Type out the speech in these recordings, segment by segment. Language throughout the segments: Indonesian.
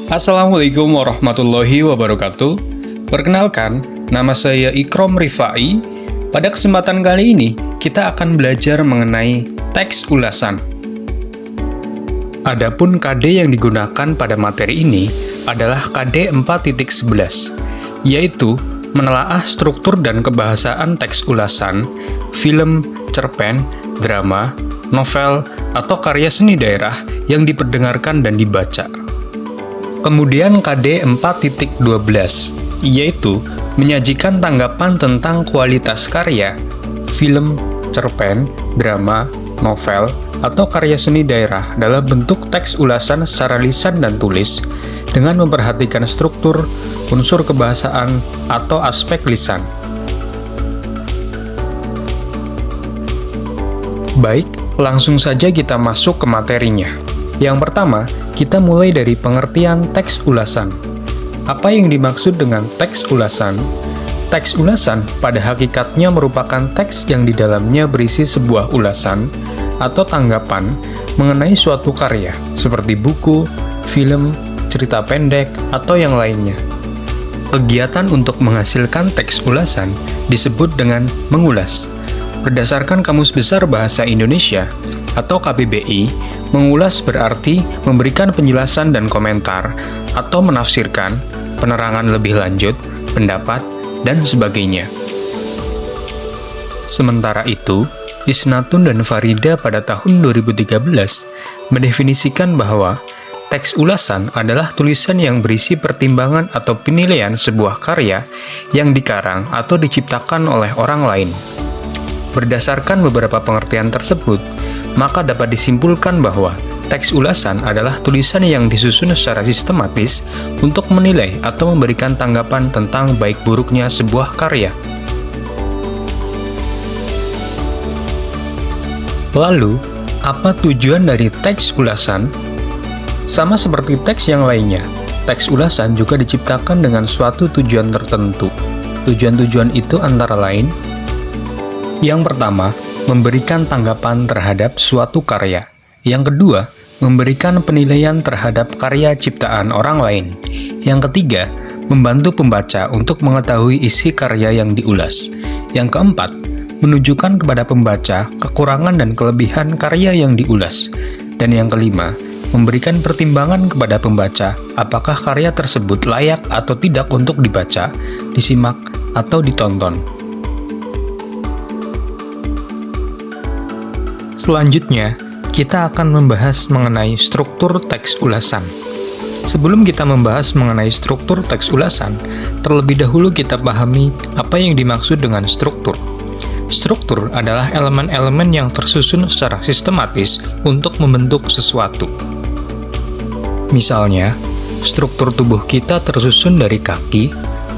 Assalamualaikum warahmatullahi wabarakatuh. Perkenalkan, nama saya Ikrom Rifai. Pada kesempatan kali ini, kita akan belajar mengenai teks ulasan. Adapun KD yang digunakan pada materi ini adalah KD 4.11, yaitu menelaah struktur dan kebahasaan teks ulasan, film, cerpen, drama, novel, atau karya seni daerah yang diperdengarkan dan dibaca. Kemudian KD 4.12, yaitu menyajikan tanggapan tentang kualitas karya, film, cerpen, drama, novel, atau karya seni daerah dalam bentuk teks ulasan secara lisan dan tulis dengan memperhatikan struktur, unsur kebahasaan, atau aspek lisan. Baik, langsung saja kita masuk ke materinya. Yang pertama, kita mulai dari pengertian teks ulasan. Apa yang dimaksud dengan teks ulasan? Teks ulasan pada hakikatnya merupakan teks yang di dalamnya berisi sebuah ulasan atau tanggapan mengenai suatu karya, seperti buku, film, cerita pendek, atau yang lainnya. Kegiatan untuk menghasilkan teks ulasan disebut dengan mengulas. Berdasarkan Kamus Besar Bahasa Indonesia atau KBBI, mengulas berarti memberikan penjelasan dan komentar atau menafsirkan, penerangan lebih lanjut, pendapat, dan sebagainya. Sementara itu, Isnatun dan Farida pada tahun 2013 mendefinisikan bahwa teks ulasan adalah tulisan yang berisi pertimbangan atau penilaian sebuah karya yang dikarang atau diciptakan oleh orang lain. Berdasarkan beberapa pengertian tersebut, maka dapat disimpulkan bahwa teks ulasan adalah tulisan yang disusun secara sistematis untuk menilai atau memberikan tanggapan tentang baik buruknya sebuah karya. Lalu, apa tujuan dari teks ulasan? Sama seperti teks yang lainnya, teks ulasan juga diciptakan dengan suatu tujuan tertentu. Tujuan-tujuan itu antara lain: yang pertama, memberikan tanggapan terhadap suatu karya. Yang kedua, memberikan penilaian terhadap karya ciptaan orang lain. Yang ketiga, membantu pembaca untuk mengetahui isi karya yang diulas. Yang keempat, menunjukkan kepada pembaca kekurangan dan kelebihan karya yang diulas. Dan yang kelima, memberikan pertimbangan kepada pembaca apakah karya tersebut layak atau tidak untuk dibaca, disimak, atau ditonton. Selanjutnya, kita akan membahas mengenai struktur teks ulasan. Sebelum kita membahas mengenai struktur teks ulasan, terlebih dahulu kita pahami apa yang dimaksud dengan struktur. Struktur adalah elemen-elemen yang tersusun secara sistematis untuk membentuk sesuatu. Misalnya, struktur tubuh kita tersusun dari kaki,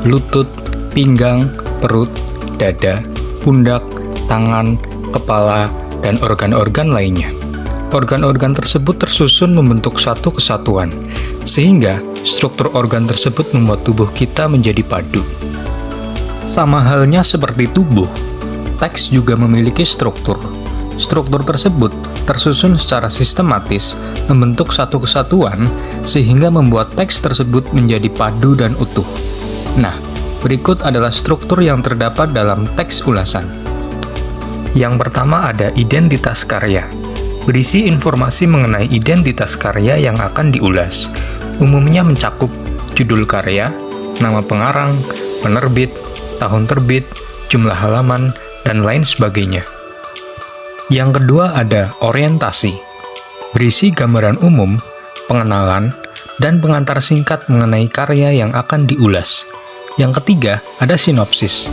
lutut, pinggang, perut, dada, pundak, tangan, kepala, dan organ-organ lainnya. Organ-organ tersebut tersusun membentuk satu kesatuan, sehingga struktur organ tersebut membuat tubuh kita menjadi padu. Sama halnya seperti tubuh, teks juga memiliki struktur. Struktur tersebut tersusun secara sistematis, membentuk satu kesatuan, sehingga membuat teks tersebut menjadi padu dan utuh. Nah, berikut adalah struktur yang terdapat dalam teks ulasan. Yang pertama ada identitas karya. Berisi informasi mengenai identitas karya yang akan diulas. Umumnya mencakup judul karya, nama pengarang, penerbit, tahun terbit, jumlah halaman, dan lain sebagainya. Yang kedua ada orientasi. Berisi gambaran umum, pengenalan, dan pengantar singkat mengenai karya yang akan diulas. Yang ketiga ada sinopsis.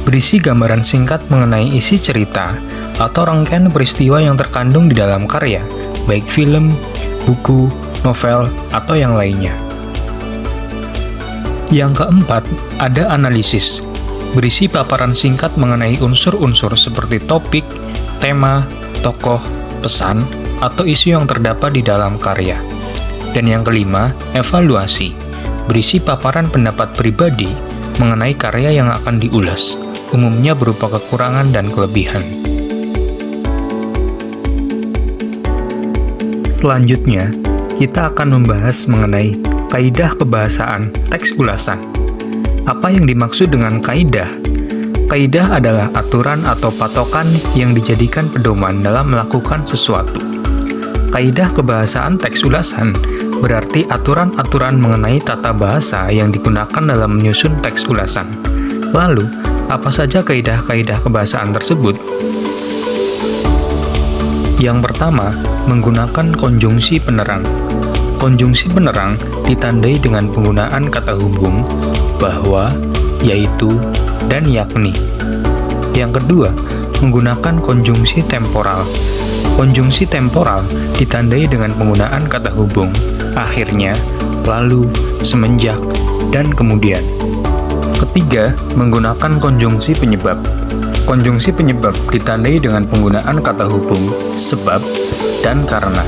Berisi gambaran singkat mengenai isi cerita atau rangkaian peristiwa yang terkandung di dalam karya, baik film, buku, novel, atau yang lainnya. Yang keempat, ada analisis. Berisi paparan singkat mengenai unsur-unsur seperti topik, tema, tokoh, pesan, atau isu yang terdapat di dalam karya. Dan yang kelima, evaluasi. Berisi paparan pendapat pribadi mengenai karya yang akan diulas, umumnya berupa kekurangan dan kelebihan. Selanjutnya, kita akan membahas mengenai Kaidah kebahasaan teks ulasan. Apa yang dimaksud dengan kaidah? Kaidah adalah aturan atau patokan yang dijadikan pedoman dalam melakukan sesuatu. Kaidah kebahasaan teks ulasan berarti aturan-aturan mengenai tata bahasa yang digunakan dalam menyusun teks ulasan. Lalu, apa saja kaidah-kaidah kebahasaan tersebut? Yang pertama, menggunakan konjungsi penerang. Konjungsi penerang ditandai dengan penggunaan kata hubung bahwa, yaitu, dan yakni. Yang kedua, menggunakan konjungsi temporal. Konjungsi temporal ditandai dengan penggunaan kata hubung akhirnya, lalu, semenjak, dan kemudian. Ketiga, menggunakan konjungsi penyebab. Konjungsi penyebab ditandai dengan penggunaan kata hubung sebab dan karena.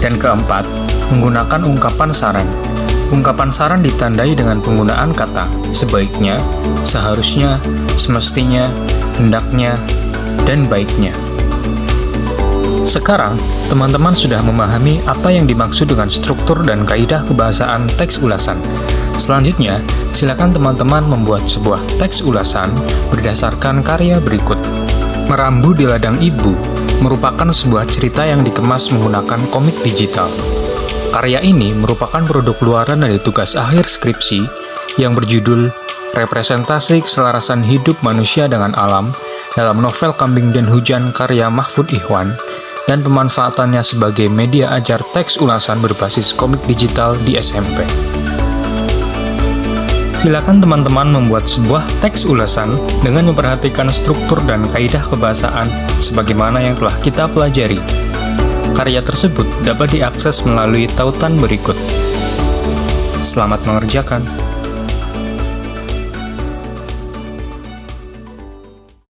Dan keempat, menggunakan ungkapan saran. Ungkapan saran ditandai dengan penggunaan kata sebaiknya, seharusnya, semestinya, hendaknya, dan baiknya. Sekarang, teman-teman sudah memahami apa yang dimaksud dengan struktur dan kaidah kebahasaan teks ulasan. Selanjutnya, silakan teman-teman membuat sebuah teks ulasan berdasarkan karya berikut. Merambu di Ladang Ibu merupakan sebuah cerita yang dikemas menggunakan komik digital. Karya ini merupakan produk luaran dari tugas akhir skripsi yang berjudul Representasi Keselarasan Hidup Manusia dengan Alam dalam novel Kambing dan Hujan karya Mahfud Ikhwan dan pemanfaatannya sebagai media ajar teks ulasan berbasis komik digital di SMP. Silakan teman-teman membuat sebuah teks ulasan dengan memperhatikan struktur dan kaidah kebahasaan sebagaimana yang telah kita pelajari. Karya tersebut dapat diakses melalui tautan berikut. Selamat mengerjakan!